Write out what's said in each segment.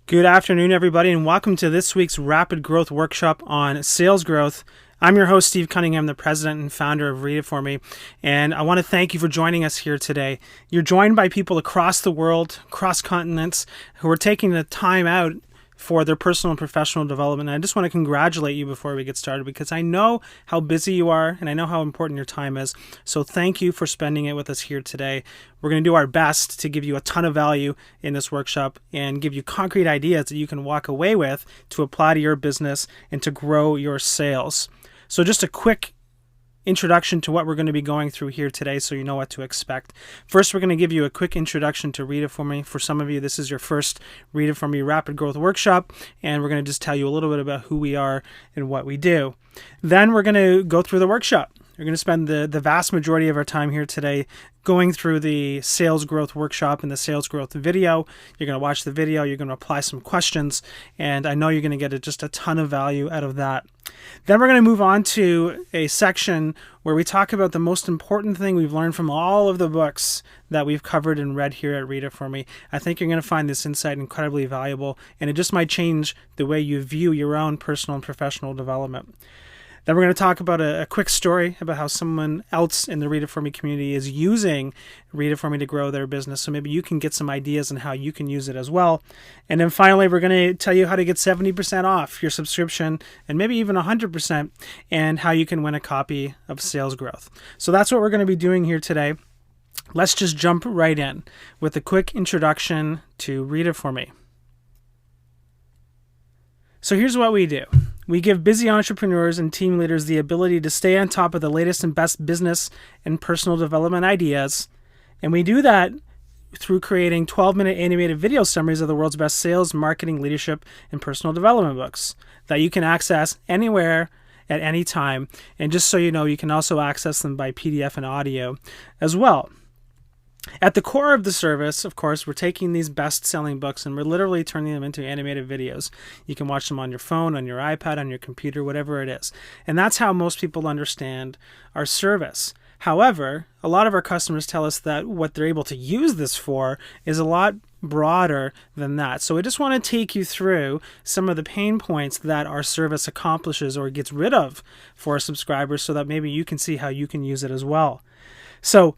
Good afternoon, everybody, and welcome to this week's Rapid Growth Workshop on Sales Growth. I'm your host, Steve Cunningham, the president and founder of Readitfor.me, and I want to thank you for joining us here today. You're joined by people across the world, across continents, who are taking the time out for their personal and professional development. And I just want to congratulate you before we get started because I know how busy you are and I know how important your time is. So thank you for spending it with us here today. We're going to do our best to give you a ton of value in this workshop and give you concrete ideas that you can walk away with to apply to your business and to grow your sales. So just a quick introduction to what we're going to be going through here today so you know what to expect. First, we're going to give you a quick introduction to Readitfor.me. For some of you, this is your first Readitfor.me Rapid Growth Workshop, and we're going to just tell you a little bit about who we are and what we do. Then we're going to go through the workshop. We're going to spend the vast majority of our time here today going through the sales growth workshop and the sales growth video. You're going to watch the video, you're going to apply some questions, and I know you're going to get just a ton of value out of that. Then we're going to move on to a section where we talk about the most important thing we've learned from all of the books that we've covered and read here at Readitfor.me. I think you're going to find this insight incredibly valuable, and it just might change the way you view your own personal and professional development. Then we're going to talk about a quick story about how someone else in the Readitfor.me community is using Readitfor.me to grow their business. So maybe you can get some ideas on how you can use it as well. And then finally, we're going to tell you how to get 70% off your subscription and maybe even 100% and how you can win a copy of Sales Growth. So that's what we're going to be doing here today. Let's just jump right in with a quick introduction to Readitfor.me. So here's what we do. We give busy entrepreneurs and team leaders the ability to stay on top of the latest and best business and personal development ideas. And we do that through creating 12-minute animated video summaries of the world's best sales, marketing, leadership, and personal development books that you can access anywhere at any time. And just so you know, you can also access them by PDF and audio as well. At the core of the service, of course, we're taking these best-selling books and we're literally turning them into animated videos. You can watch them on your phone, on your iPad, on your computer, whatever it is. And that's how most people understand our service. However, a lot of our customers tell us that what they're able to use this for is a lot broader than that. So I just want to take you through some of the pain points that our service accomplishes or gets rid of for our subscribers so that maybe you can see how you can use it as well. So,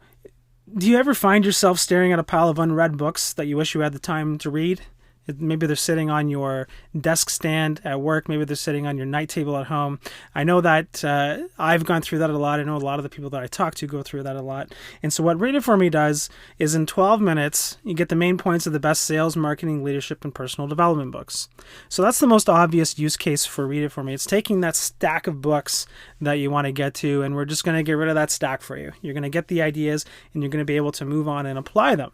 do you ever find yourself staring at a pile of unread books that you wish you had the time to read? Maybe they're sitting on your desk stand at work. Maybe they're sitting on your night table at home. I know that I've gone through that a lot. I know a lot of the people that I talk to go through that a lot. And so what Readitfor.me does is in 12 minutes, you get the main points of the best sales, marketing, leadership, and personal development books. So that's the most obvious use case for Readitfor.me. It's taking that stack of books that you want to get to, and we're just going to get rid of that stack for you. You're going to get the ideas, and you're going to be able to move on and apply them.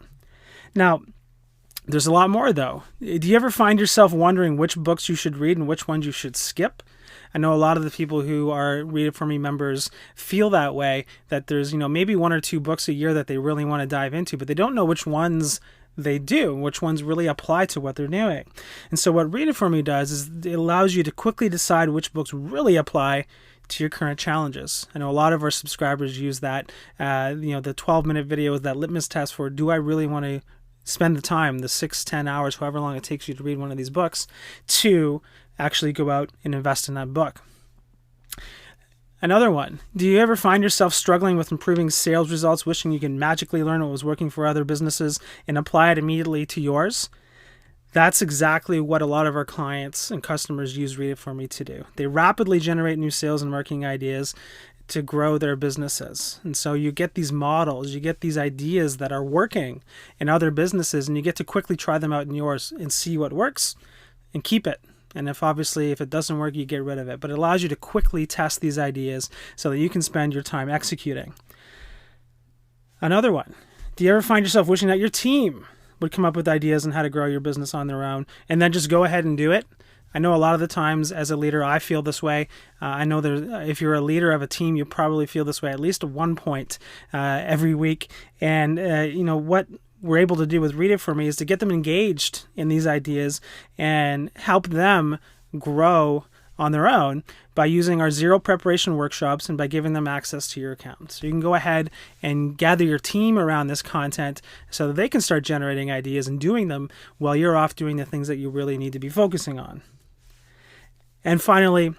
Now, there's a lot more, though. Do you ever find yourself wondering which books you should read and which ones you should skip? I know a lot of the people who are Readitfor.me members feel that way, that there's, maybe one or two books a year that they really want to dive into, but they don't know which ones they do, which ones really apply to what they're doing. And so what Readitfor.me does is it allows you to quickly decide which books really apply to your current challenges. I know a lot of our subscribers use that, the 12-minute video is that litmus test for, do I really want to spend the time, the 6-10 hours, however long it takes you to read one of these books, to actually go out and invest in that book. Another one, do you ever find yourself struggling with improving sales results, wishing you could magically learn what was working for other businesses and apply it immediately to yours? That's exactly what a lot of our clients and customers use Readitfor.me to do. They rapidly generate new sales and marketing ideas to grow their businesses. And so you get these models, you get these ideas that are working in other businesses, and you get to quickly try them out in yours and see what works and keep it. And if it doesn't work, you get rid of it. But it allows you to quickly test these ideas so that you can spend your time executing. Another one, do you ever find yourself wishing that your team would come up with ideas on how to grow your business on their own and then just go ahead and do it? I know a lot of the times as a leader, I feel this way. I know if you're a leader of a team, you probably feel this way at least at one point every week. And, what we're able to do with Readitfor.me is to get them engaged in these ideas and help them grow on their own by using our zero preparation workshops and by giving them access to your account. So you can go ahead and gather your team around this content so that they can start generating ideas and doing them while you're off doing the things that you really need to be focusing on. And finally,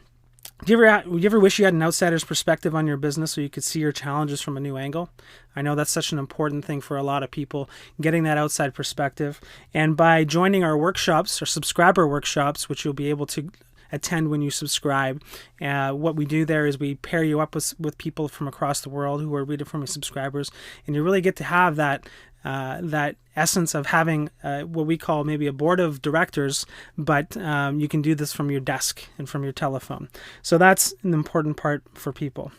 do you ever wish you had an outsider's perspective on your business so you could see your challenges from a new angle? I know that's such an important thing for a lot of people, getting that outside perspective. And by joining our workshops, our subscriber workshops, which you'll be able to attend when you subscribe, what we do there is we pair you up with people from across the world who are Readit.for.me subscribers, and you really get to have that essence of having what we call maybe a board of directors, but you can do this from your desk and from your telephone. So that's an important part for people.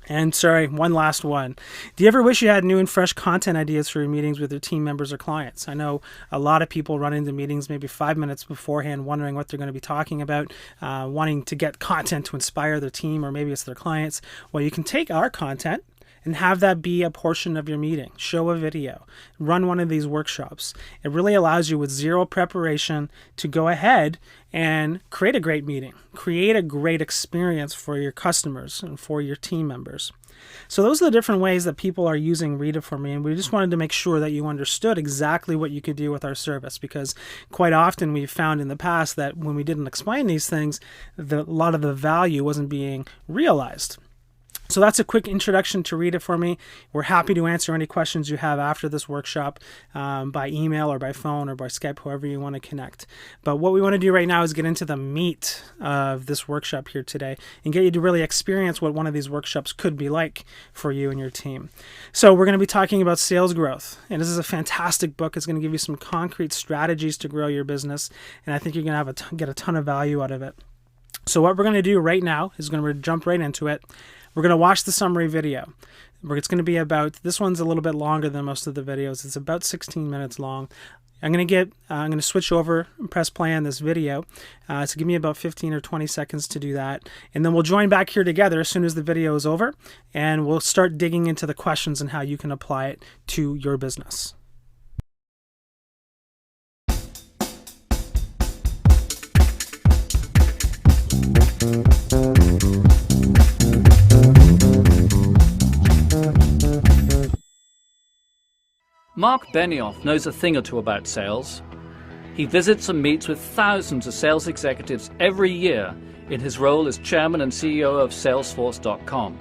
And sorry, one last one. Do you ever wish you had new and fresh content ideas for your meetings with your team members or clients? I know a lot of people run into meetings maybe 5 minutes beforehand wondering what they're going to be talking about, wanting to get content to inspire their team, or maybe it's their clients. Well, you can take our content and have that be a portion of your meeting. Show a video, run one of these workshops. It really allows you with zero preparation to go ahead and create a great meeting, create a great experience for your customers and for your team members. So those are the different ways that people are using Readit.for.me, and we just wanted to make sure that you understood exactly what you could do with our service, because quite often we've found in the past that when we didn't explain these things, a lot of the value wasn't being realized. So that's a quick introduction to Readit.for.me. We're happy to answer any questions you have after this workshop by email or by phone or by Skype, however you want to connect. But what we want to do right now is get into the meat of this workshop here today and get you to really experience what one of these workshops could be like for you and your team. So we're going to be talking about sales growth. And this is a fantastic book. It's going to give you some concrete strategies to grow your business. And I think you're going to get a ton of value out of it. So what we're going to do right now is we're going to jump right into it. We're going to watch the summary video. It's going to be this one's a little bit longer than most of the videos. It's about 16 minutes long. I'm going to switch over and press play on this video. So give me about 15 or 20 seconds to do that. And then we'll join back here together as soon as the video is over, and we'll start digging into the questions and how you can apply it to your business. Mark Benioff knows a thing or two about sales. He visits and meets with thousands of sales executives every year in his role as chairman and CEO of Salesforce.com.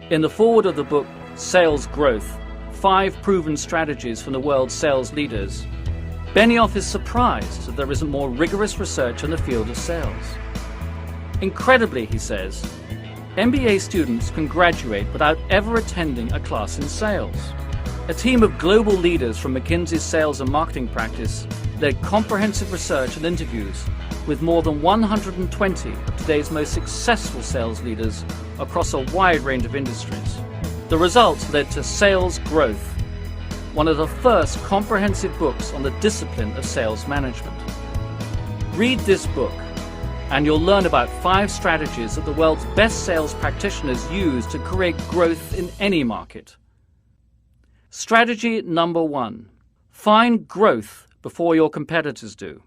In the foreword of the book, Sales Growth, 5 Proven Strategies from the World's Sales Leaders, Benioff is surprised that there isn't more rigorous research in the field of sales. Incredibly, he says, MBA students can graduate without ever attending a class in sales. A team of global leaders from McKinsey's sales and marketing practice led comprehensive research and interviews with more than 120 of today's most successful sales leaders across a wide range of industries. The results led to Sales Growth, one of the first comprehensive books on the discipline of sales management. Read this book, and you'll learn about 5 strategies that the world's best sales practitioners use to create growth in any market. Strategy number 1. Find growth before your competitors do.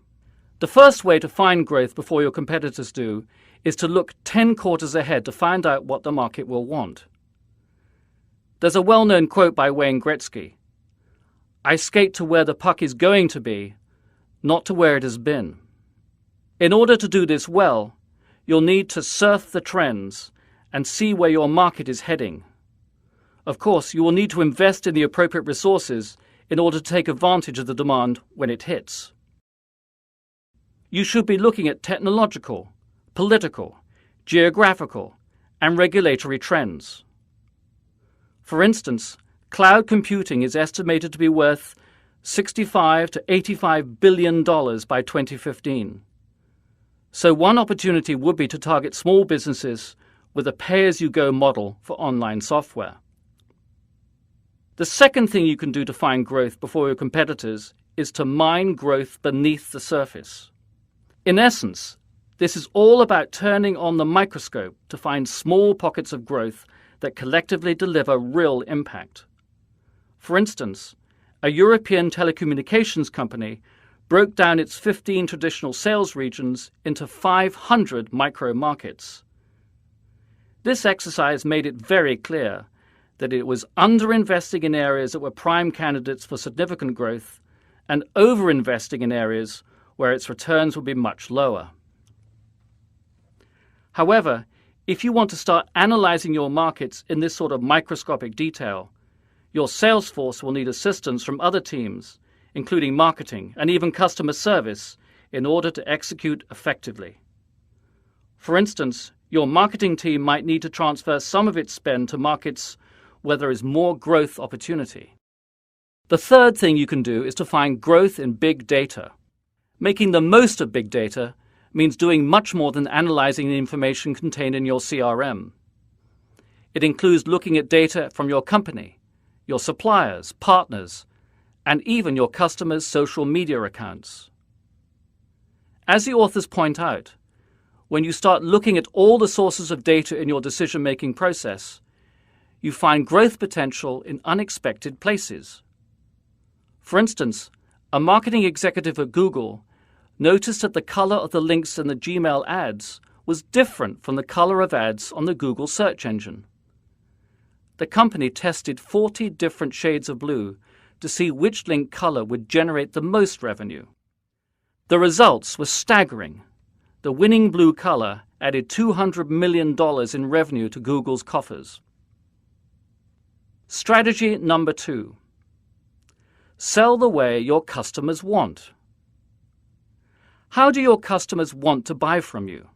The first way to find growth before your competitors do is to look 10 quarters ahead to find out what the market will want. There's a well-known quote by Wayne Gretzky: "I skate to where the puck is going to be, not to where it has been." In order to do this well, you'll need to surf the trends and see where your market is heading. Of course, you will need to invest in the appropriate resources in order to take advantage of the demand when it hits. You should be looking at technological, political, geographical, and regulatory trends. For instance, cloud computing is estimated to be worth $65 to $85 billion by 2015. So one opportunity would be to target small businesses with a pay-as-you-go model for online software. The second thing you can do to find growth before your competitors is to mine growth beneath the surface. In essence, this is all about turning on the microscope to find small pockets of growth that collectively deliver real impact. For instance, a European telecommunications company broke down its 15 traditional sales regions into 500 micro-markets. This exercise made it very clear that it was underinvesting in areas that were prime candidates for significant growth and overinvesting in areas where its returns would be much lower. However, if you want to start analyzing your markets in this sort of microscopic detail, your sales force will need assistance from other teams, including marketing and even customer service, in order to execute effectively. For instance, your marketing team might need to transfer some of its spend to markets where there is more growth opportunity. The third thing you can do is to find growth in big data. Making the most of big data means doing much more than analyzing the information contained in your CRM. It includes looking at data from your company, your suppliers, partners, and even your customers' social media accounts. As the authors point out, when you start looking at all the sources of data in your decision-making process, you find growth potential in unexpected places. For instance, a marketing executive at Google noticed that the color of the links in the Gmail ads was different from the color of ads on the Google search engine. The company tested 40 different shades of blue to see which link color would generate the most revenue. The results were staggering. The winning blue color added $200 million in revenue to Google's coffers. Strategy number 2. Sell the way your customers want. How do your customers want to buy from you?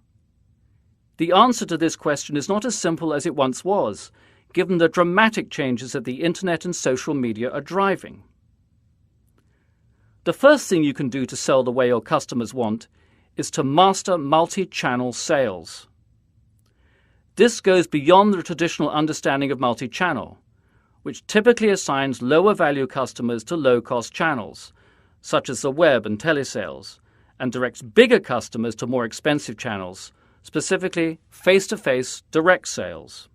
The answer to this question is not as simple as it once was, given the dramatic changes that the internet and social media are driving. The first thing you can do to sell the way your customers want is to master multi-channel sales. This goes beyond the traditional understanding of multi-channel, which typically assigns lower-value customers to low-cost channels, such as the web and telesales, and directs bigger customers to more expensive channels, specifically face-to-face direct sales.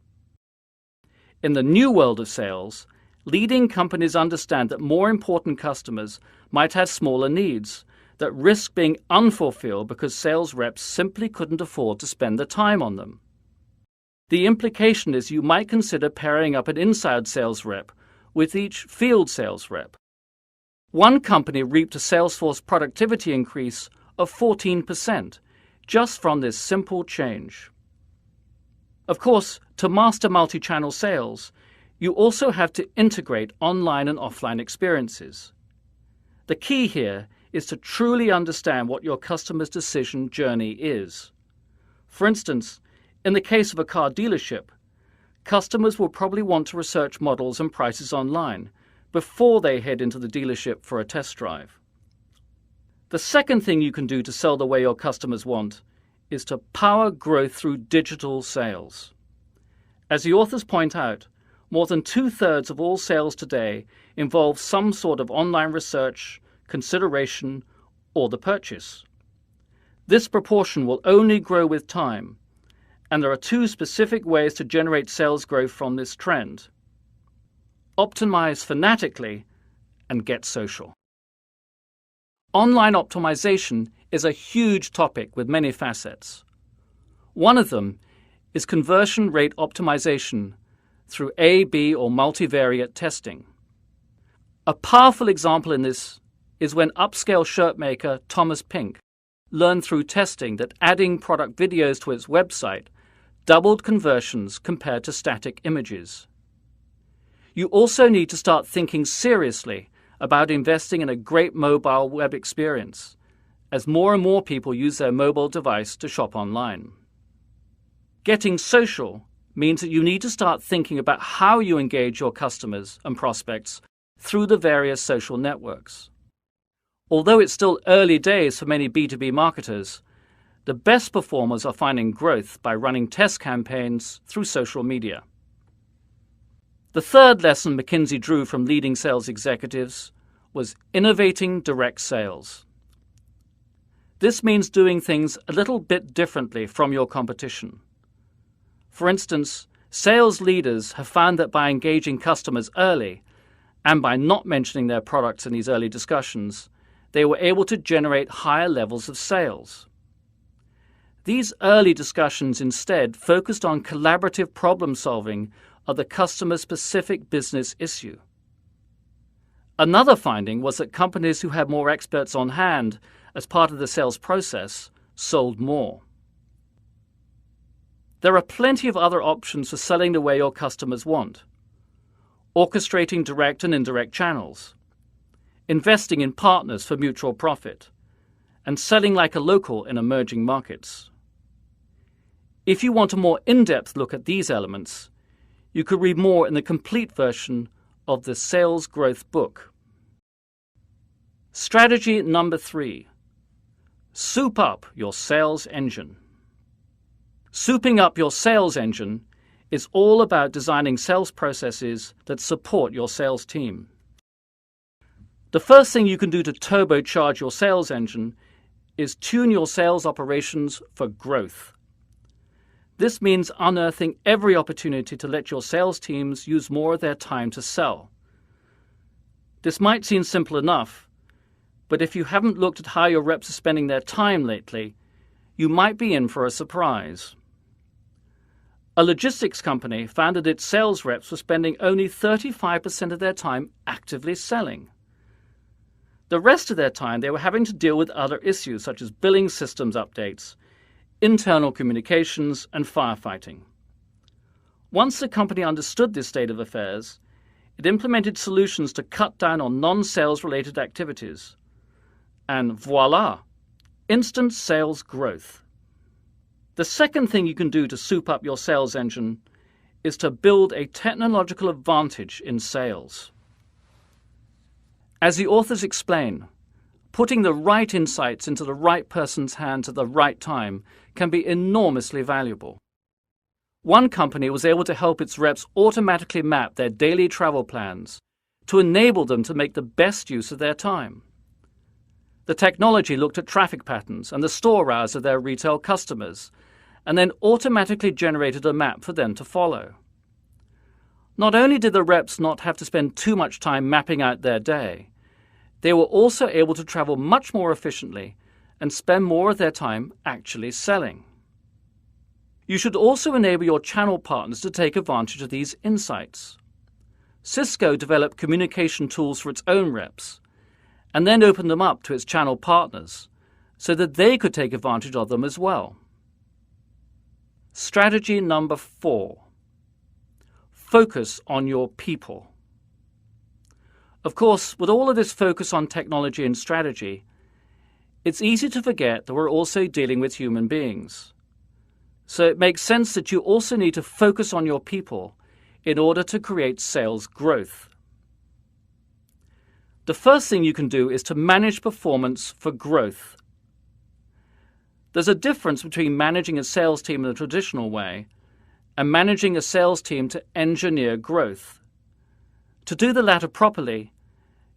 In the new world of sales, leading companies understand that more important customers might have smaller needs that risk being unfulfilled because sales reps simply couldn't afford to spend the time on them. The implication is you might consider pairing up an inside sales rep with each field sales rep. One company reaped a Salesforce productivity increase of 14% just from this simple change. Of course, to master multi-channel sales, you also have to integrate online and offline experiences. The key here is to truly understand what your customer's decision journey is. For instance, in the case of a car dealership, customers will probably want to research models and prices online before they head into the dealership for a test drive. The second thing you can do to sell the way your customers want is to power growth through digital sales. As the authors point out, more than 2/3 of all sales today involve some sort of online research, consideration, or the purchase. This proportion will only grow with time, and there are 2 specific ways to generate sales growth from this trend. Optimize fanatically and get social. Online optimization is a huge topic with many facets. One of them is conversion rate optimization through A/B or multivariate testing. A powerful example in this is when upscale shirt maker Thomas learned through testing that adding product videos to its website doubled conversions compared to static images. You also need to start thinking seriously about investing in a great mobile web experience, as more and more people use their mobile device to shop online. Getting social means that you need to start thinking about how you engage your customers and prospects through the various social networks. Although it's still early days for many B2B marketers, the best performers are finding growth by running test campaigns through social media. The third lesson McKinsey drew from leading sales executives was innovating direct sales. This means doing things a little bit differently from your competition. For instance, sales leaders have found that by engaging customers early and by not mentioning their products in these early discussions, they were able to generate higher levels of sales. These early discussions instead focused on collaborative problem solving of the customer's specific business issue. Another finding was that companies who had more experts on hand as part of the sales process sold more. There are plenty of other options for selling the way your customers want. Orchestrating direct and indirect channels, investing in partners for mutual profit, and selling like a local in emerging markets. If you want a more in-depth look at these elements, you could read more in the complete version of the Sales Growth book. Strategy number 3. Soup up your sales engine. Souping up your sales engine is all about designing sales processes that support your sales team. The first thing you can do to turbocharge your sales engine is tune your sales operations for growth. This means unearthing every opportunity to let your sales teams use more of their time to sell. This might seem simple enough, but if you haven't looked at how your reps are spending their time lately, you might be in for a surprise. A logistics company found that its sales reps were spending only 35% of their time actively selling. The rest of their time they were having to deal with other issues such as billing systems updates, internal communications, and firefighting. Once the company understood this state of affairs, it implemented solutions to cut down on non-sales related activities. And voila, instant sales growth. The second thing you can do to soup up your sales engine is to build a technological advantage in sales. As the authors explain, putting the right insights into the right person's hands at the right time can be enormously valuable. One company was able to help its reps automatically map their daily travel plans to enable them to make the best use of their time. The technology looked at traffic patterns and the store hours of their retail customers, and then automatically generated a map for them to follow. Not only did the reps not have to spend too much time mapping out their day, they were also able to travel much more efficiently and spend more of their time actually selling. You should also enable your channel partners to take advantage of these insights. Cisco developed communication tools for its own reps, and then opened them up to its channel partners so that they could take advantage of them as well. Strategy number 4. Focus on your people. Of course, with all of this focus on technology and strategy, it's easy to forget that we're also dealing with human beings. So it makes sense that you also need to focus on your people in order to create sales growth. The first thing you can do is to manage performance for growth. There's a difference between managing a sales team in the traditional way and managing a sales team to engineer growth. To do the latter properly,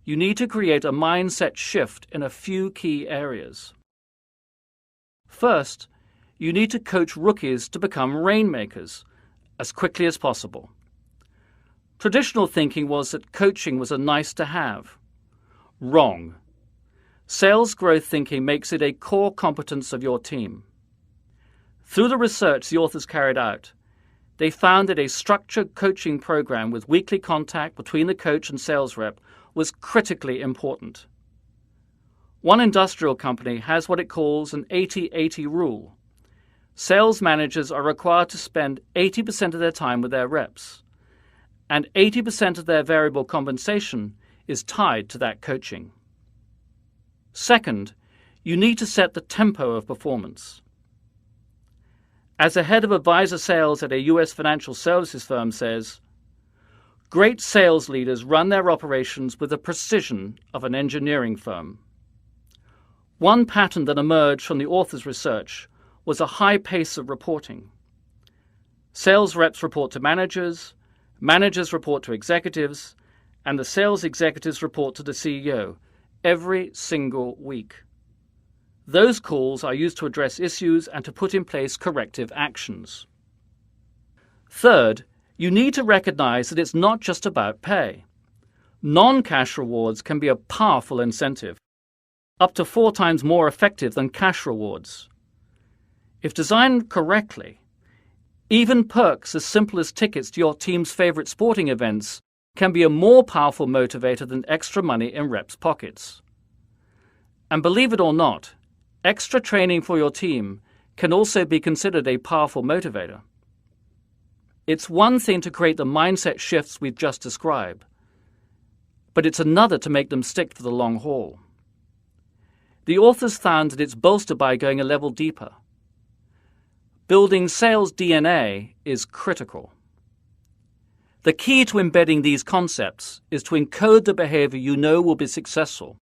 you need to create a mindset shift in a few key areas. First, you need to coach rookies to become rainmakers as quickly as possible. Traditional thinking was that coaching was a nice to have. Wrong. Sales growth thinking makes it a core competence of your team. Through the research the authors carried out, they found that a structured coaching program with weekly contact between the coach and sales rep was critically important. One industrial company has what it calls an 80-80 rule. Sales managers are required to spend 80% of their time with their reps, and 80% of their variable compensation is tied to that coaching. Second, you need to set the tempo of performance. As a head of advisor sales at a US financial services firm says, great sales leaders run their operations with the precision of an engineering firm. One pattern that emerged from the author's research was a high pace of reporting. Sales reps report to managers, managers report to executives, and the sales executives report to the CEO every single week. Those calls are used to address issues and to put in place corrective actions. Third, you need to recognize that it's not just about pay. Non-cash rewards can be a powerful incentive. up to 4 times more effective than cash rewards. If designed correctly, even perks as simple as tickets to your team's favorite sporting events can be a more powerful motivator than extra money in reps' pockets. And believe it or not, extra training for your team can also be considered a powerful motivator. It's one thing to create the mindset shifts we've just described, but it's another to make them stick for the long haul. The authors found that it's bolstered by going a level deeper. Building sales DNA is critical. The key to embedding these concepts is to encode the behavior you know will be successful,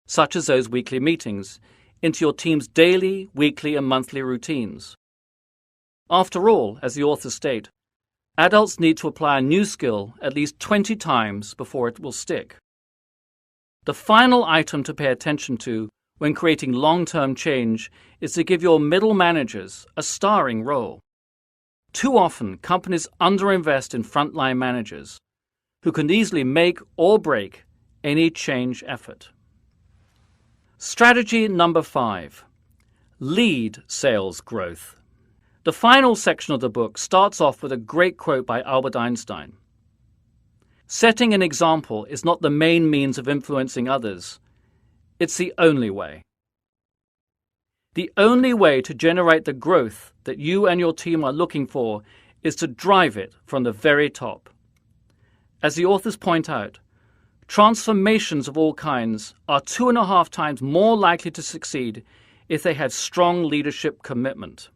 such as those weekly meetings, into your team's daily, weekly, and monthly routines. After all, as the authors state, adults need to apply a new skill at least 20 times before it will stick. The final item to pay attention to when creating long-term change is to give your middle managers a starring role. Too often, companies underinvest in frontline managers who can easily make or break any change effort. Strategy number 5. Lead sales growth. The final section of the book starts off with a great quote by Albert Einstein. Setting an example is not the main means of influencing others. It's the only way. The only way to generate the growth that you and your team are looking for is to drive it from the very top. As the authors point out, transformations of all kinds are 2.5 times more likely to succeed if they have strong leadership commitment.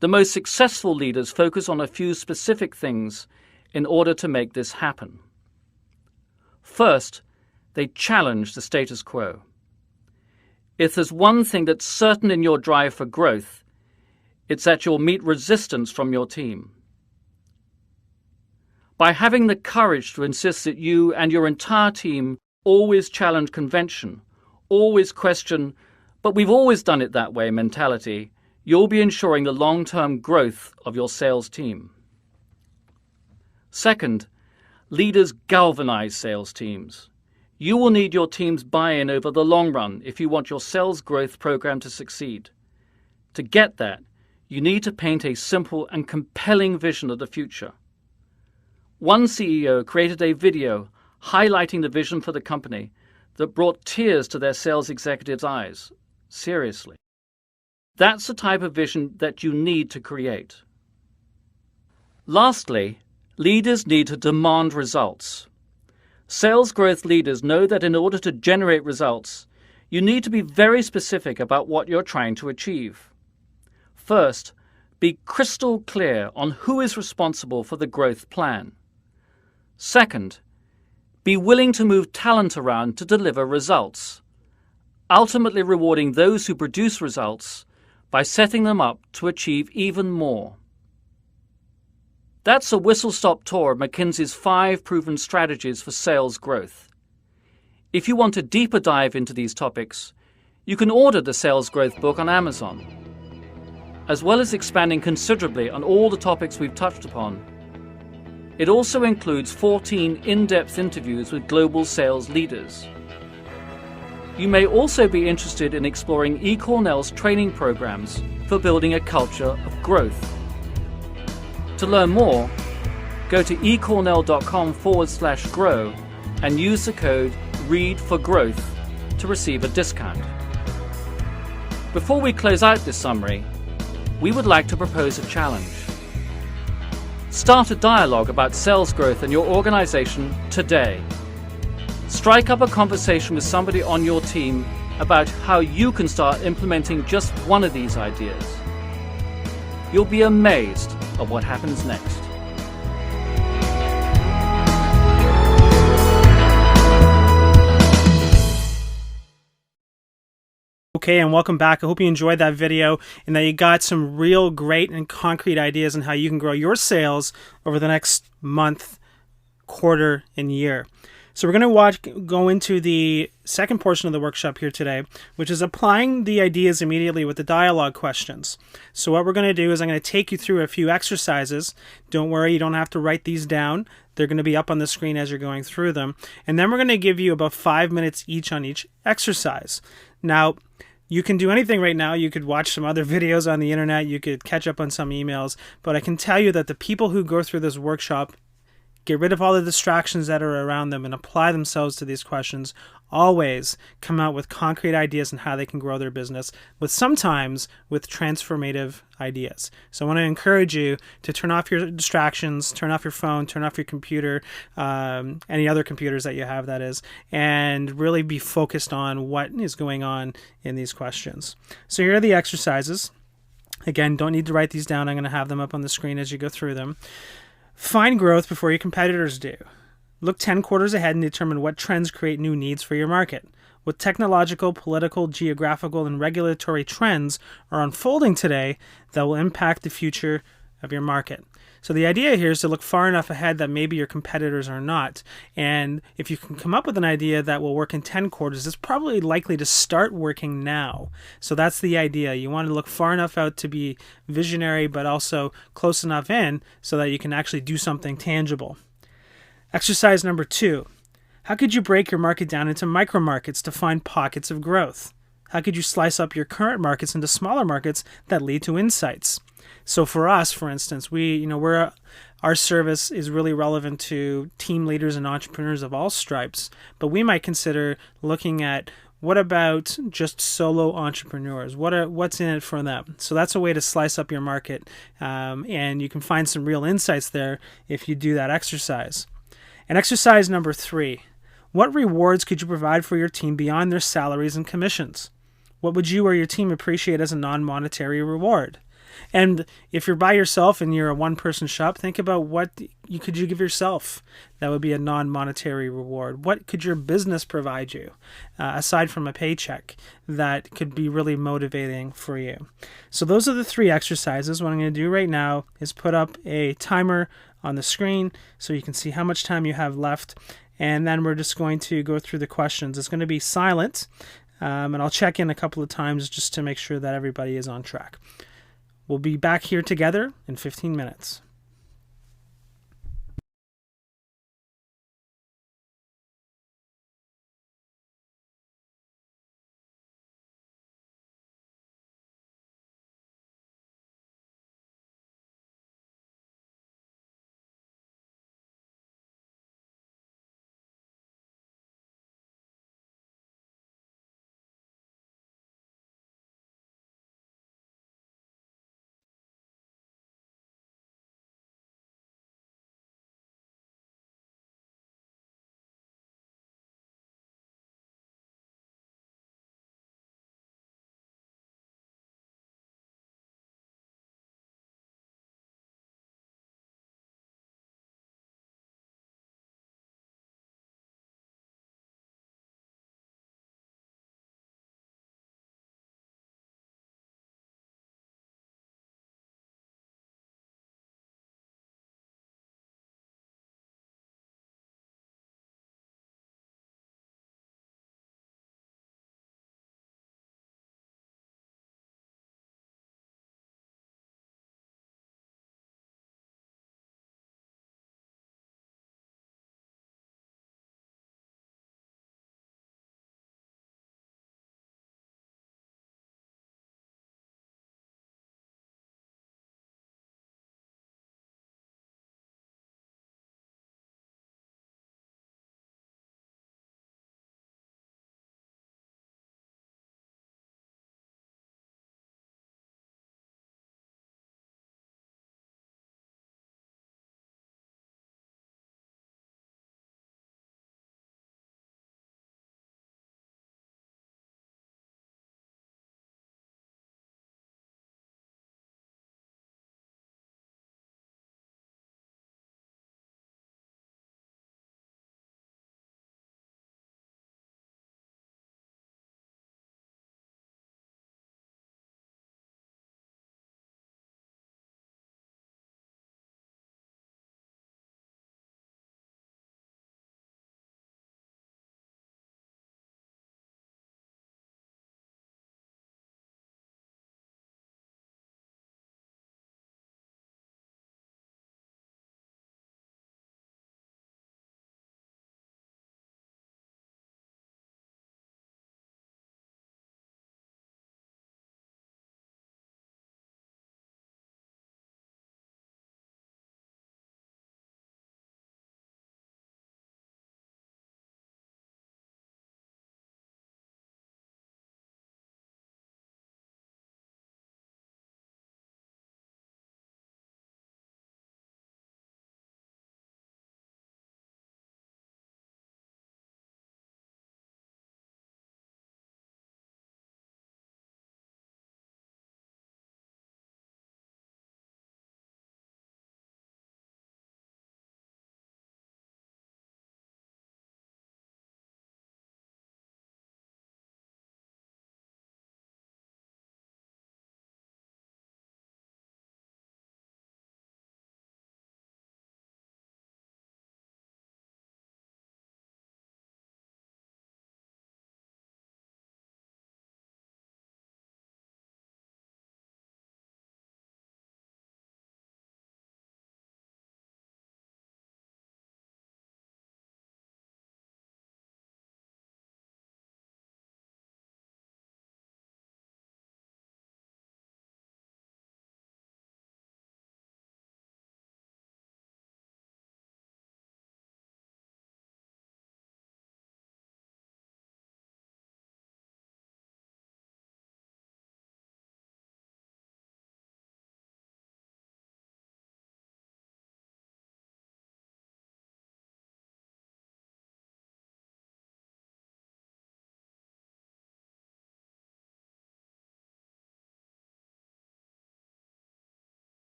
The most successful leaders focus on a few specific things in order to make this happen. First, they challenge the status quo. If there's one thing that's certain in your drive for growth, it's that you'll meet resistance from your team. By having the courage to insist that you and your entire team always challenge convention, always question, but we've always done it that way mentality, you'll be ensuring the long-term growth of your sales team. Second, leaders galvanize sales teams. You will need your team's buy-in over the long run if you want your sales growth program to succeed. To get that, you need to paint a simple and compelling vision of the future. One CEO created a video highlighting the vision for the company that brought tears to their sales executives' eyes. Seriously. That's the type of vision that you need to create. Lastly, leaders need to demand results. Sales growth leaders know that in order to generate results, you need to be very specific about what you're trying to achieve. First, be crystal clear on who is responsible for the growth plan. Second, be willing to move talent around to deliver results, ultimately rewarding those who produce results by setting them up to achieve even more. That's a whistle-stop tour of McKinsey's 5 proven strategies for sales growth. If you want a deeper dive into these topics, you can order the Sales Growth book on Amazon. As well as expanding considerably on all the topics we've touched upon, it also includes 14 in-depth interviews with global sales leaders. You may also be interested in exploring eCornell's training programs for building a culture of growth. To learn more, go to ecornell.com/grow and use the code READFORGROWTH to receive a discount. Before we close out this summary, we would like to propose a challenge. Start a dialogue about sales growth in your organization today. Strike up a conversation with somebody on your team about how you can start implementing just one of these ideas. You'll be amazed at what happens next. Okay, and welcome back. I hope you enjoyed that video and that you got some real great and concrete ideas on how you can grow your sales over the next month, quarter, and year. So we're going to go into the second portion of the workshop here today, which is applying the ideas immediately with the dialogue questions. So what we're going to do is I'm going to take you through a few exercises. Don't worry, you don't have to write these down. They're going to be up on the screen as you're going through them. And then we're going to give you about 5 minutes each on each exercise. Now, you can do anything right now. You could watch some other videos on the internet. You could catch up on some emails. But I can tell you that the people who go through this workshop get rid of all the distractions that are around them and apply themselves to these questions, always come out with concrete ideas on how they can grow their business, sometimes with transformative ideas. So I want to encourage you to turn off your distractions, turn off your phone, turn off your computer, any other computers that you have, that is, and really be focused on what is going on in these questions. So here are the exercises. Again, don't need to write these down. I'm going to have them up on the screen as you go through them. Find growth before your competitors do. Look 10 quarters ahead and determine what trends create new needs for your market. What technological, political, geographical, and regulatory trends are unfolding today that will impact the future of your market. So the idea here is to look far enough ahead that maybe your competitors are not. And if you can come up with an idea that will work in 10 quarters, it's probably likely to start working now. So that's the idea. You want to look far enough out to be visionary, but also close enough in so that you can actually do something tangible. Exercise number 2. How could you break your market down into micro markets to find pockets of growth? How could you slice up your current markets into smaller markets that lead to insights? So for us, for instance, our service is really relevant to team leaders and entrepreneurs of all stripes, but we might consider looking at what about just solo entrepreneurs? What's in it for them? So that's a way to slice up your market, and you can find some real insights there if you do that exercise. And exercise number 3, what rewards could you provide for your team beyond their salaries and commissions? What would you or your team appreciate as a non-monetary reward? And if you're by yourself and you're a one-person shop, think about what could you give yourself that would be a non-monetary reward. What could your business provide you, aside from a paycheck, that could be really motivating for you? So those are the 3 exercises. What I'm going to do right now is put up a timer on the screen so you can see how much time you have left. And then we're just going to go through the questions. It's going to be silent, and I'll check in a couple of times just to make sure that everybody is on track. We'll be back here together in 15 minutes.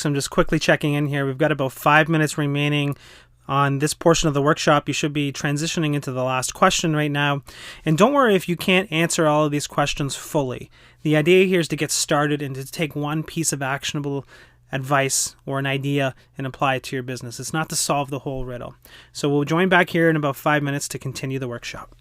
I'm just quickly checking in here. We've got about 5 minutes remaining on this portion of the workshop. You should be transitioning into the last question right now. And don't worry if you can't answer all of these questions fully. The idea here is to get started and to take one piece of actionable advice or an idea and apply it to your business. It's not to solve the whole riddle. So we'll join back here in about 5 minutes to continue the workshop.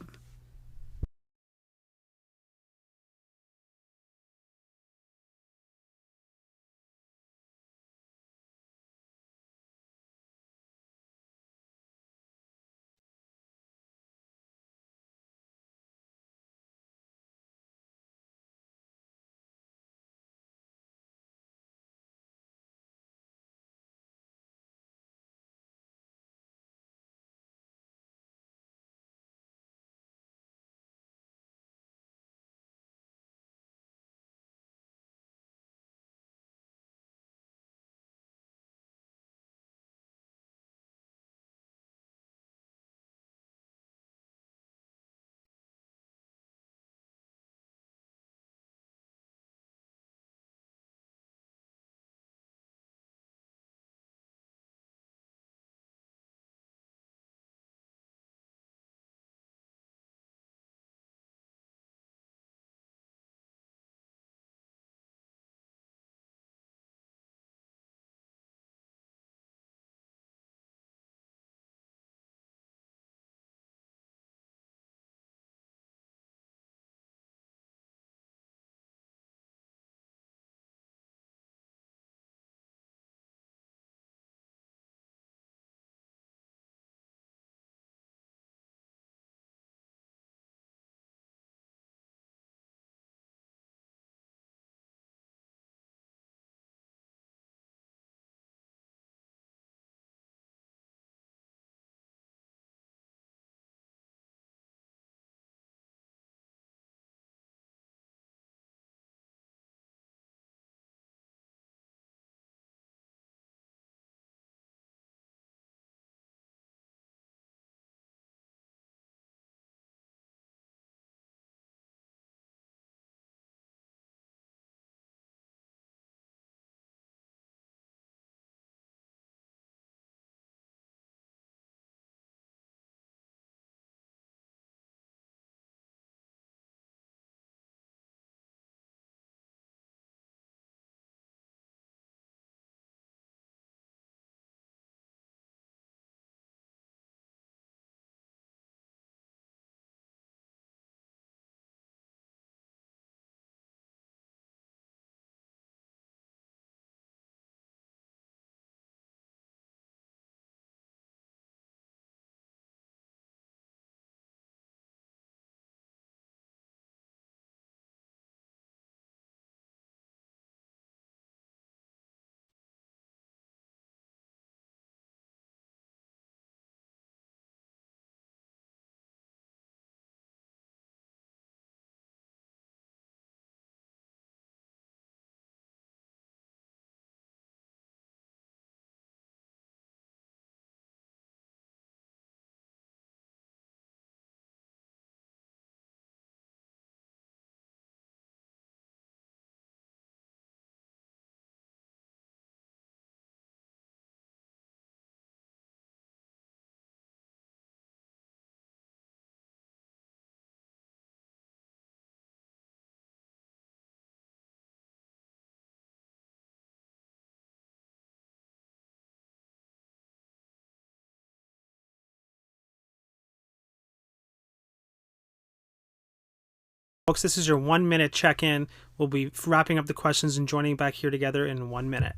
Folks, this is your 1 minute check-in. We'll be wrapping up the questions and joining back here together in 1 minute.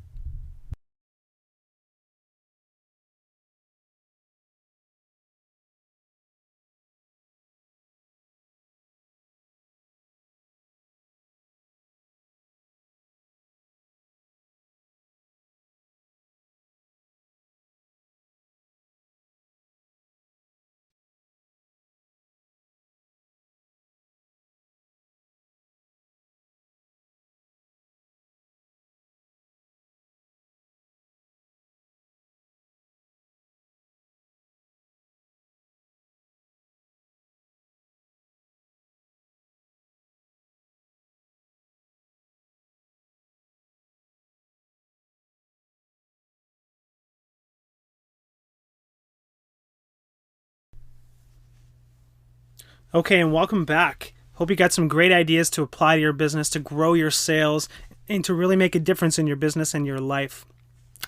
Okay, and welcome back. Hope you got some great ideas to apply to your business, to grow your sales, and to really make a difference in your business and your life.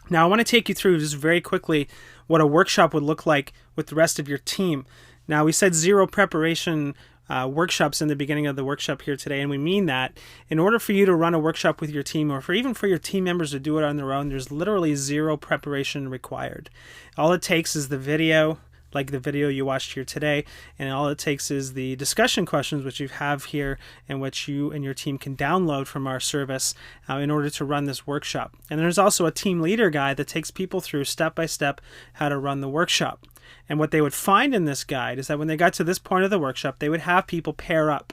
Now, I want to take you through just very quickly what a workshop would look like with the rest of your team. Now, we said zero preparation workshops in the beginning of the workshop here today, and we mean that. In order for you to run a workshop with your team, or even for your team members to do it on their own, there's literally zero preparation required. All it takes is the video, like the video you watched here today, and all it takes is the discussion questions which you have here and which you and your team can download from our service in order to run this workshop. And there's also a team leader guide that takes people through step by step how to run the workshop. And what they would find in this guide is that when they got to this point of the workshop, they would have people pair up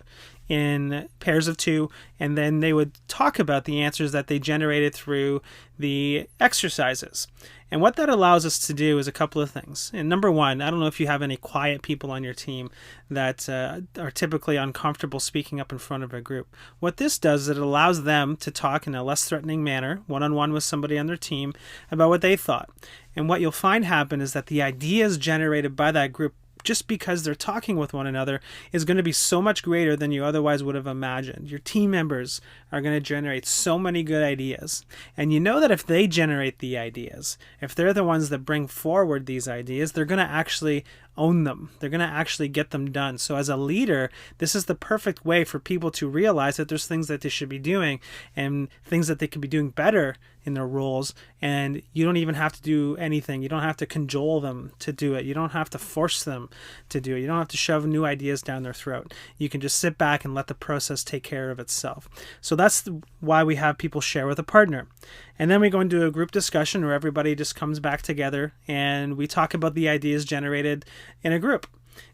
in pairs of two, and then they would talk about the answers that they generated through the exercises. And what that allows us to do is a couple of things. And number one, I don't know if you have any quiet people on your team that are typically uncomfortable speaking up in front of a group. What this does is it allows them to talk in a less threatening manner, one-on-one with somebody on their team, about what they thought. And what you'll find happen is that the ideas generated by that group, just because they're talking with one another, is going to be so much greater than you otherwise would have imagined. Your team members are going to generate so many good ideas. And you know that if they generate the ideas, if they're the ones that bring forward these ideas, they're going to actually own them. They're going to actually get them done. So as a leader, this is the perfect way for people to realize that there's things that they should be doing and things that they could be doing better in their roles, and you don't even have to do anything. You don't have to cajole them to do it. You don't have to force them to do it. You don't have to shove new ideas down their throat. You can just sit back and let the process take care of itself. So that's why we have people share with a partner. And then we go into a group discussion where everybody just comes back together and we talk about the ideas generated in a group.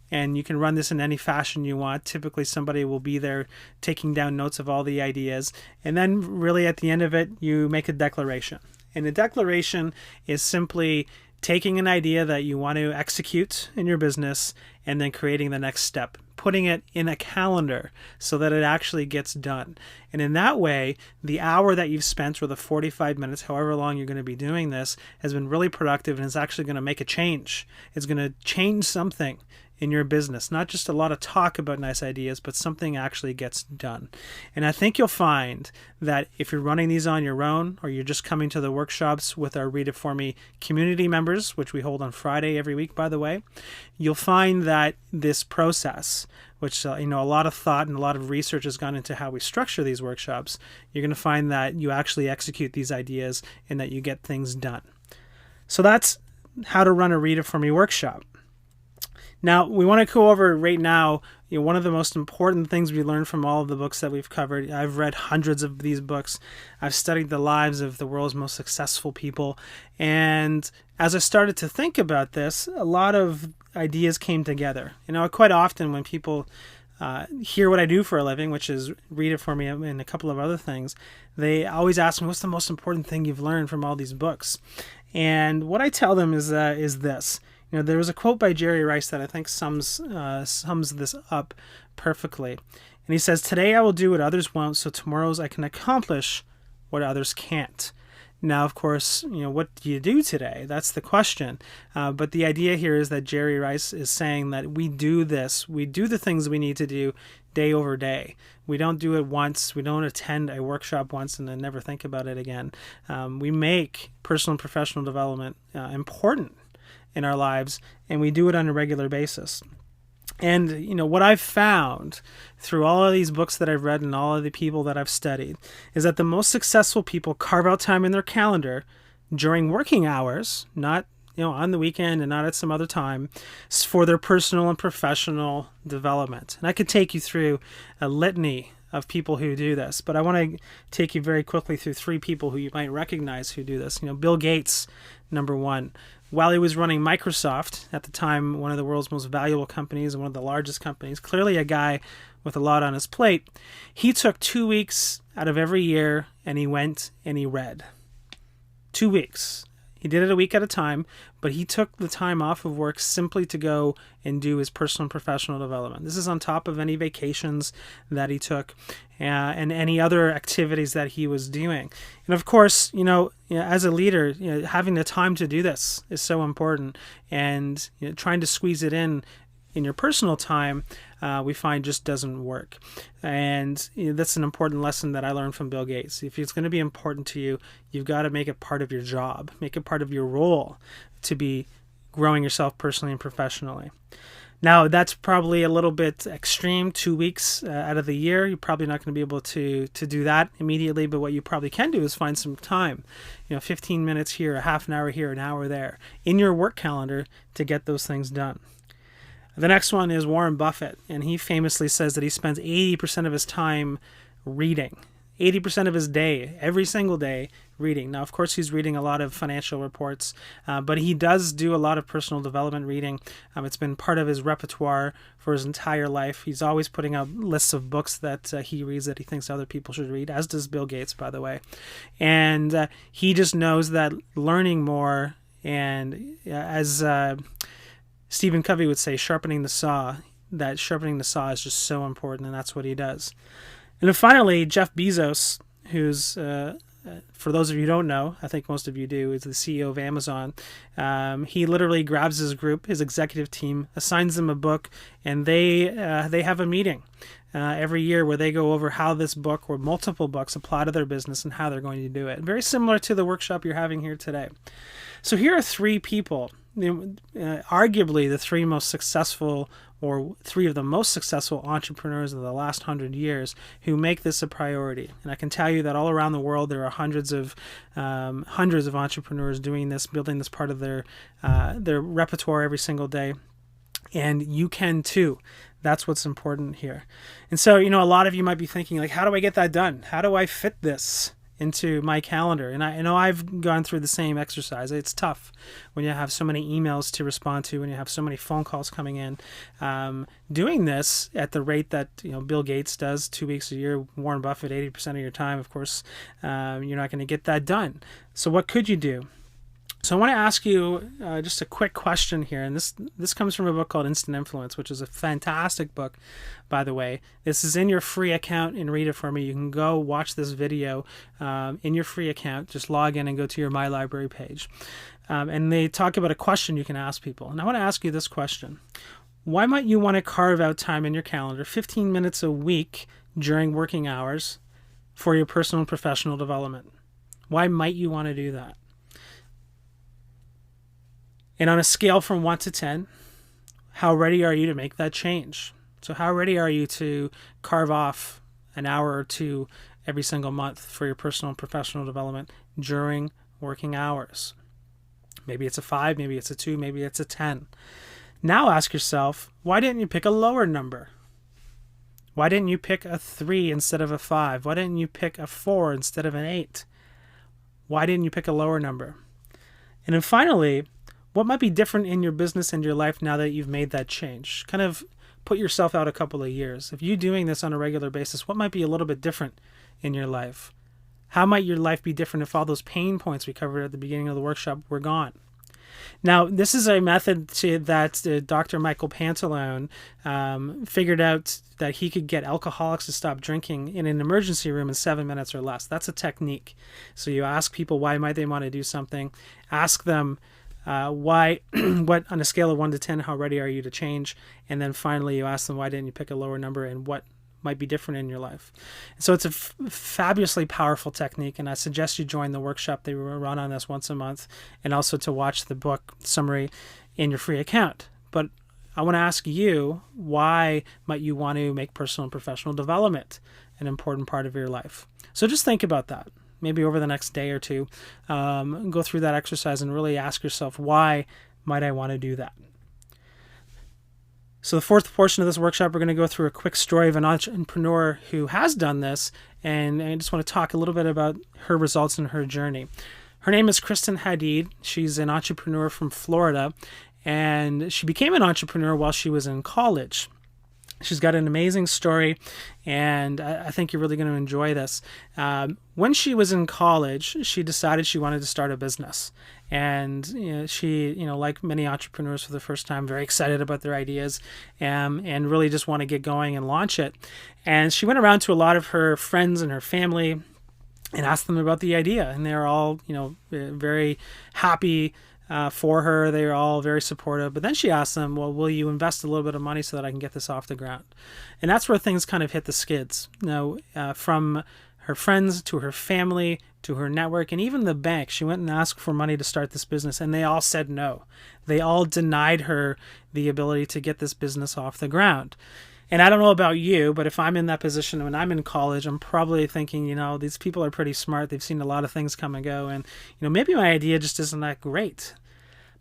And you can run this in any fashion you want. Typically, somebody will be there taking down notes of all the ideas. And then really at the end of it, you make a declaration. And a declaration is simply taking an idea that you want to execute in your business and then creating the next step, putting it in a calendar so that it actually gets done. And in that way, the hour that you've spent, or the 45 minutes, however long you're going to be doing this, has been really productive and is actually going to make a change. It's going to change something in your business, not just a lot of talk about nice ideas, but something actually gets done. And I think you'll find that if you're running these on your own, or you're just coming to the workshops with our Read It For Me community members, which we hold on Friday every week, by the way, you'll find that this process, which a lot of thought and a lot of research has gone into how we structure these workshops, you're going to find that you actually execute these ideas and that you get things done. So that's how to run a Read It For Me workshop. Now, we want to go over right now, one of the most important things we learned from all of the books that we've covered. I've read hundreds of these books. I've studied the lives of the world's most successful people. And as I started to think about this, a lot of ideas came together. Quite often when people hear what I do for a living, which is Read It For Me and a couple of other things, they always ask me, what's the most important thing you've learned from all these books? And what I tell them is this. There was a quote by Jerry Rice that I think sums this up perfectly. And he says, "Today I will do what others won't, so tomorrow's I can accomplish what others can't." Now, of course, what do you do today? That's the question. But the idea here is that Jerry Rice is saying that we do this. We do the things we need to do day over day. We don't do it once. We don't attend a workshop once and then never think about it again. We make personal and professional development important in our lives, and we do it on a regular basis. And what I've found through all of these books that I've read and all of the people that I've studied is that the most successful people carve out time in their calendar during working hours, not on the weekend and not at some other time, for their personal and professional development. And I could take you through a litany of people who do this, but I want to take you very quickly through three people who you might recognize who do this. Bill Gates, number one. While he was running Microsoft, at the time one of the world's most valuable companies and one of the largest companies, clearly a guy with a lot on his plate, he took 2 weeks out of every year and he went and he read. 2 weeks. He did it a week at a time, but he took the time off of work simply to go and do his personal and professional development. This is on top of any vacations that he took and any other activities that he was doing. And of course, as a leader, having the time to do this is so important, and trying to squeeze it in in your personal time, we find just doesn't work. And that's an important lesson that I learned from Bill Gates. If it's going to be important to you, you've got to make it part of your job, make it part of your role to be growing yourself personally and professionally. Now, that's probably a little bit extreme, 2 weeks out of the year. You're probably not going to be able to do that immediately, but what you probably can do is find some time, 15 minutes here, a half an hour here, an hour there, in your work calendar to get those things done. The next one is Warren Buffett, and he famously says that he spends 80% of his time reading. 80% of his day, every single day, reading. Now, of course, he's reading a lot of financial reports, but he does do a lot of personal development reading. It's been part of his repertoire for his entire life. He's always putting out lists of books that he reads that he thinks other people should read, as does Bill Gates, by the way. And he just knows that learning more, and as Stephen Covey would say, sharpening the saw, that sharpening the saw is just so important, and that's what he does. And then finally, Jeff Bezos, who's, for those of you who don't know, I think most of you do, is the CEO of Amazon. He literally grabs his group, his executive team, assigns them a book, and they have a meeting every year where they go over how this book or multiple books apply to their business and how they're going to do it. Very similar to the workshop you're having here today. So here are three people, arguably the three most successful, or three of the most successful entrepreneurs of the last 100 years who make this a priority. And I can tell you that all around the world there are hundreds of entrepreneurs doing this, building this part of their repertoire every single day. And you can too. That's what's important here. And so, a lot of you might be thinking, like, how do I get that done? How do I fit this into my calendar? And I know I've gone through the same exercise. It's tough when you have so many emails to respond to, when you have so many phone calls coming in. Doing this at the rate that Bill Gates does, 2 weeks a year, Warren Buffett, 80% of your time, of course, you're not going to get that done. So what could you do? So I want to ask you just a quick question here, and this comes from a book called Instant Influence, which is a fantastic book, by the way. This is in your free account in Readitfor.me. You can go watch this video in your free account. Just log in and go to your My Library page. And they talk about a question you can ask people. And I want to ask you this question. Why might you want to carve out time in your calendar, 15 minutes a week during working hours, for your personal and professional development? Why might you want to do that? And on a scale from 1 to 10, how ready are you to make that change? So how ready are you to carve off an hour or two every single month for your personal and professional development during working hours? Maybe it's a 5, maybe it's a 2, maybe it's a 10. Now ask yourself, why didn't you pick a lower number? Why didn't you pick a 3 instead of a 5? Why didn't you pick a 4 instead of an 8? Why didn't you pick a lower number? And then finally, what might be different in your business and your life now that you've made that change? Kind of put yourself out a couple of years. If you're doing this on a regular basis, what might be a little bit different in your life? How might your life be different if all those pain points we covered at the beginning of the workshop were gone? Now, this is a method that Dr. Michael Pantalone figured out that he could get alcoholics to stop drinking in an emergency room in 7 minutes or less. That's a technique. So you ask people why might they want to do something. Ask them why, what on a scale of 1 to 10, how ready are you to change? And then finally, you ask them, why didn't you pick a lower number, and what might be different in your life? So it's a fabulously powerful technique, and I suggest you join the workshop. They run on this once a month, and also to watch the book summary in your free account. But I want to ask you, why might you want to make personal and professional development an important part of your life? So just think about that. Maybe over the next day or two, go through that exercise and really ask yourself, why might I want to do that? So the fourth portion of this workshop, we're going to go through a quick story of an entrepreneur who has done this, and I just want to talk a little bit about her results and her journey. Her name is Kristen Hadid. She's an entrepreneur from Florida, and she became an entrepreneur while she was in college. She's got an amazing story, and I think you're really going to enjoy this. When she was in college, she decided she wanted to start a business. And she, like many entrepreneurs for the first time, very excited about their ideas and really just want to get going and launch it. And she went around to a lot of her friends and her family and asked them about the idea. And they're all, very happy for her. They were all very supportive. But then she asked them, well, will you invest a little bit of money so that I can get this off the ground? And that's where things kind of hit the skids. From her friends to her family to her network and even the bank, she went and asked for money to start this business, and they all said no. They all denied her the ability to get this business off the ground. And I don't know about you, but if I'm in that position when I'm in college, I'm probably thinking, these people are pretty smart. They've seen a lot of things come and go. And, maybe my idea just isn't that great.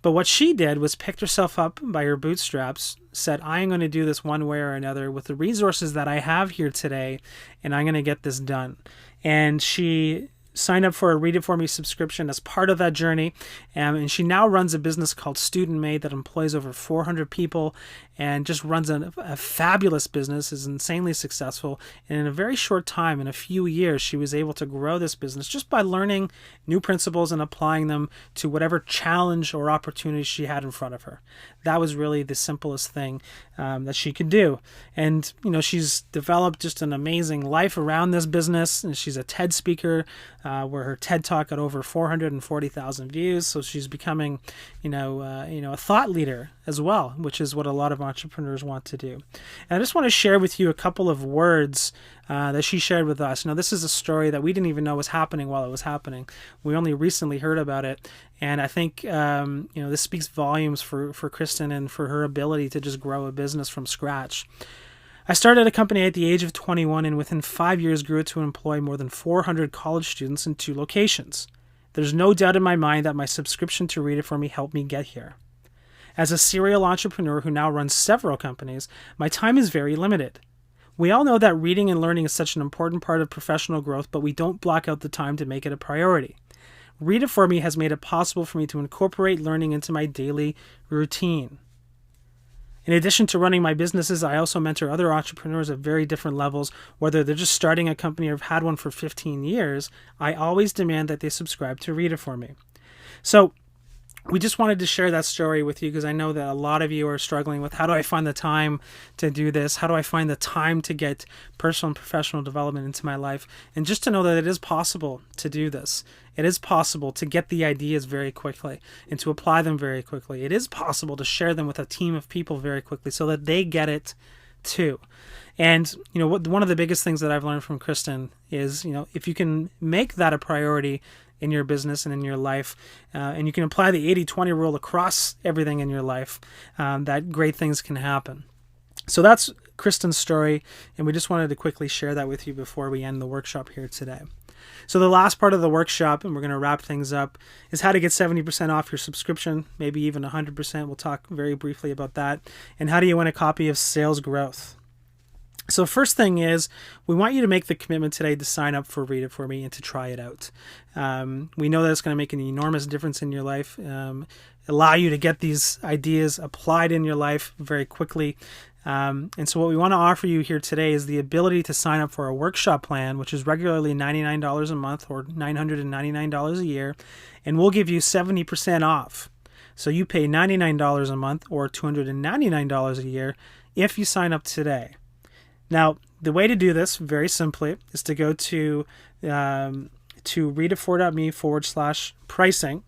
But what she did was picked herself up by her bootstraps, said, I'm going to do this one way or another with the resources that I have here today, and I'm going to get this done. And she signed up for a Readit.for.me subscription as part of that journey. And she now runs a business called Student Made that employs over 400 people and just runs a fabulous business, is insanely successful. And in a very short time, in a few years, she was able to grow this business just by learning new principles and applying them to whatever challenge or opportunity she had in front of her. That was really the simplest thing that she could do. And, she's developed just an amazing life around this business. And she's a TED speaker where her TED Talk got over 440,000 views. So she's becoming, a thought leader as well, which is what a lot of entrepreneurs want to do. And I just want to share with you a couple of words that she shared with us. Now, this is a story that we didn't even know was happening while it was happening. We only recently heard about it. And I think, this speaks volumes for Kristen and for her ability to just grow a business from scratch. I started a company at the age of 21 and within 5 years grew it to employ more than 400 college students in 2 locations. There's no doubt in my mind that my subscription to Readit.for.me helped me get here. As a serial entrepreneur who now runs several companies, my time is very limited. We all know that reading and learning is such an important part of professional growth, but we don't block out the time to make it a priority. Readit.for.me has made it possible for me to incorporate learning into my daily routine. In addition to running my businesses, I also mentor other entrepreneurs at very different levels. Whether they're just starting a company or have had one for 15 years, I always demand that they subscribe to Readit.for.me. So we just wanted to share that story with you because I know that a lot of you are struggling with how do I find the time to do this? How do I find the time to get personal and professional development into my life? And just to know that it is possible to do this. It is possible to get the ideas very quickly and to apply them very quickly. It is possible to share them with a team of people very quickly so that they get it too. And, one of the biggest things that I've learned from Kristen is, if you can make that a priority in your business and in your life, and you can apply the 80-20 rule across everything in your life, that great things can happen. So that's Kristen's story, and we just wanted to quickly share that with you before we end the workshop here today. So the last part of the workshop, and we're going to wrap things up, is how to get 70% off your subscription, maybe even 100%. We'll talk very briefly about that. And how do you win a copy of Sales Growth? So first thing is, we want you to make the commitment today to sign up for Readit.for.me and to try it out. We know that it's going to make an enormous difference in your life, allow you to get these ideas applied in your life very quickly. And so what we want to offer you here today is the ability to sign up for a workshop plan, which is regularly $99 a month or $999 a year, and we'll give you 70% off. So you pay $99 a month or $299 a year if you sign up today. Now, the way to do this, very simply, is to go to Readitfor.me/pricing,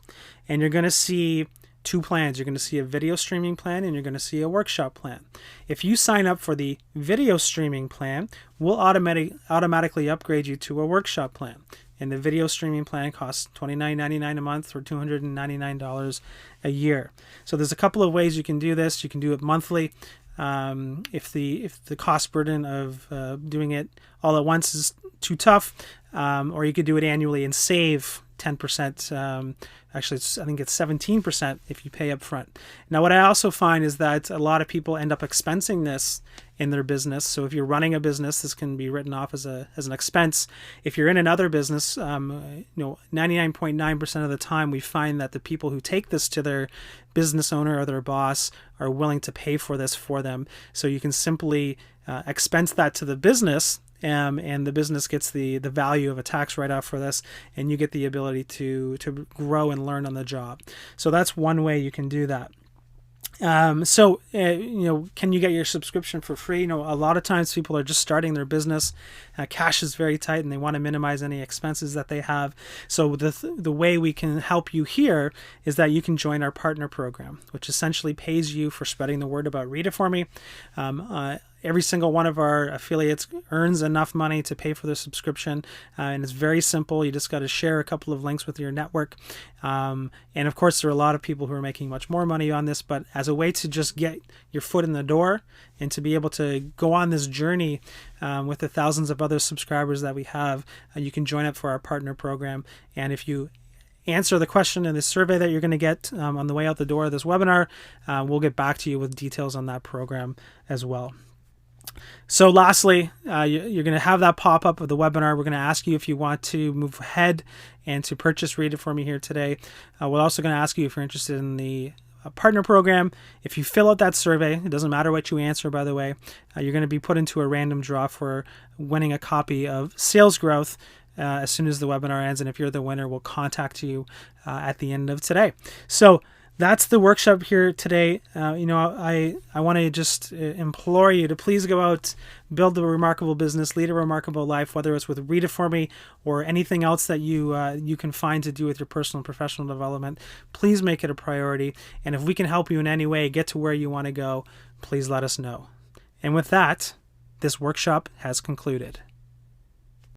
and you're going to see 2 plans. You're going to see a video streaming plan and you're going to see a workshop plan. If you sign up for the video streaming plan, we'll automatically upgrade you to a workshop plan. And the video streaming plan costs $29.99 a month or $299 a year. So there's a couple of ways you can do this. You can do it monthly. If the cost burden of doing it all at once is too tough, or you could do it annually and save 10%. Actually, I think it's 17% if you pay up front. Now, what I also find is that a lot of people end up expensing this in their business. So if you're running a business, this can be written off as an expense. If you're in another business, 99.9% of the time, we find that the people who take this to their business owner or their boss are willing to pay for this for them. So you can simply expense that to the business, and the business gets the value of a tax write-off for this, and you get the ability to grow and learn on the job. So that's one way you can do that. Can you get your subscription for free? A lot of times people are just starting their business. Cash is very tight and they want to minimize any expenses that they have. So the way we can help you here is that you can join our partner program, which essentially pays you for spreading the word about Read It For Me. Every single one of our affiliates earns enough money to pay for their subscription, and it's very simple. You just got to share a couple of links with your network. And of course, there are a lot of people who are making much more money on this, but as a way to just get your foot in the door and to be able to go on this journey with the thousands of other subscribers that we have, you can join up for our partner program. And if you answer the question in the survey that you're going to get on the way out the door of this webinar, we'll get back to you with details on that program as well. So lastly, you're going to have that pop-up of the webinar. We're going to ask you if you want to move ahead and to purchase Read It For Me here today. We're also going to ask you if you're interested in the partner program. If you fill out that survey, it doesn't matter what you answer, by the way, you're going to be put into a random draw for winning a copy of Sales Growth as soon as the webinar ends. And if you're the winner, we'll contact you at the end of today. So that's the workshop here today. I want to just implore you to please go out, build a remarkable business, lead a remarkable life, whether it's with Read It For Me or anything else that you can find to do with your personal and professional development. Please make it a priority. And if we can help you in any way get to where you want to go, please let us know. And with that, this workshop has concluded.